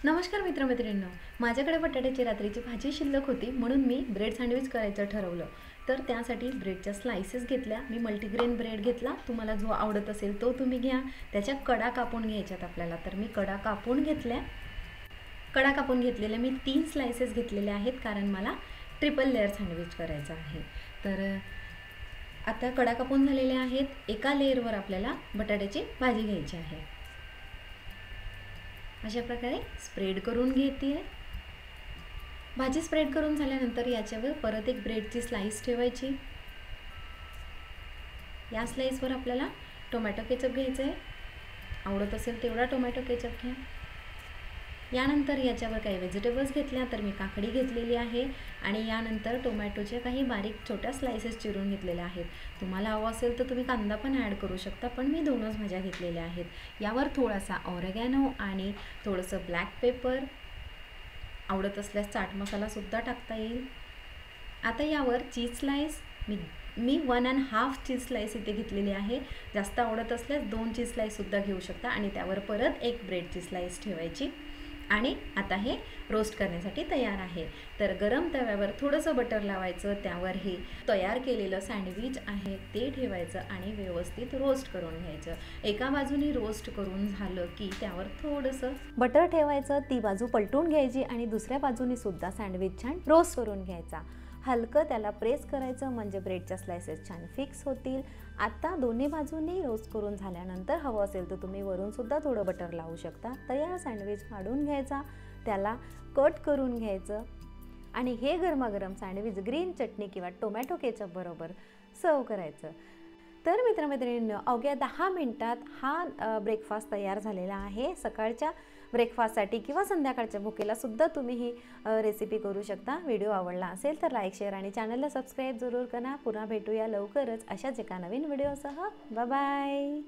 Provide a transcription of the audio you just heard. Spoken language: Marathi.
नमस्कार मित्रमैत्रिणींनो, माझ्याकडे बटाट्याची रात्रीची भाजी शिल्लक होती म्हणून मी ब्रेड सँडविच करायचं ठरवलं. तर त्यासाठी ब्रेडच्या स्लाइसेस घेतल्या. मी मल्टीग्रेन ब्रेड घेतला. तुम्हाला जो आवडत असेल तो तुम्ही घ्या. त्याच्या कडा कापून घ्यायच्यात आपल्याला. तर मी कडा कापून घेतल्या. कडा कापून घेतलेल्या मी 3 स्लाइसेस घेतलेले आहेत कारण मला ट्रिपल लेअर सँडविच करायचं आहे. तर आता कडा कापून झालेल्या आहेत. एका लेअरवर आपल्याला बटाट्याची भाजी घ्यायची आहे. अशा प्रकारे स्प्रेड करून घेते. भाजी स्प्रेड करून झाल्यानंतर याच्यावर परत एक ब्रेडची स्लाइस ठेवायची. या स्लाइसवर आपल्याला टोमॅटो केचप घ्यायचं आहे. आवडत असेल तेवढा टोमॅटो केचप घ्या. यानंतर याच्यावर काही व्हेजिटेबल्स घेतल्या. तर मी काकडी घेतलेली आहे आणि यानंतर टोमॅटोचे काही बारीक छोट्या स्लाइसेस चिरून घेतलेल्या आहेत. तुम्हाला हवं असेल तर तुम्ही कांदा पण ॲड करू शकता, पण मी 2च भाज्या घेतलेल्या आहेत. यावर थोडासा ऑरेगॅनो आणि थोडंसं ब्लॅक पेपर, आवडत असल्यास चाट मसालासुद्धा टाकता येईल. आता यावर चीज स्लाइस मी 1.5 चीज स्लाइस इथे घेतलेली आहे. जास्त आवडत असल्यास 2 चीज स्लाइससुद्धा घेऊ शकता आणि त्यावर परत एक ब्रेडची स्लाइस ठेवायची. आणि आता हे रोस्ट करण्यासाठी तयार आहे. तर गरम तव्यावर थोडंसं बटर लावायचं. त्यावर हे तयार केलेलं सँडविच आहे ते ठेवायचं आणि व्यवस्थित रोस्ट करून घ्यायचं. एका बाजूने रोस्ट करून झालं की त्यावर थोडंसं बटर ठेवायचं. ती बाजू पलटून घ्यायची आणि दुसऱ्या बाजूने सुद्धा सँडविच छान रोस्ट करून घ्यायचा. हलकं त्याला प्रेस करायचं म्हणजे ब्रेडच्या स्लाइसेस छान फिक्स होतील. आता दोन्ही बाजूंनी रोस्ट करून झाल्यानंतर हवं असेल तर तुम्ही वरूनसुद्धा थोडं बटर लावू शकता. तयार सँडविच काढून घ्यायचा, त्याला कट करून घ्यायचं आणि हे गरमागरम सँडविच ग्रीन चटणी किंवा टोमॅटो केचप बरोबर सर्व करायचं. तर मित्रमैत्रिणींनो, अवघ्या 10 मिनिटात हा ब्रेकफास्ट तयार झालेला आहे. सकाळच्या ब्रेकफास्टसाठी किंवा संध्याकाळच्या भुकेला सुद्धा तुम्ही ही रेसिपी करू शकता. व्हिडिओ आवडला असेल तर लाईक, शेअर आणि चॅनलला सबस्क्राईब जरूर करा. पुन्हा भेटूया लवकरच अशाच एका नवीन व्हिडिओसह. Bye bye.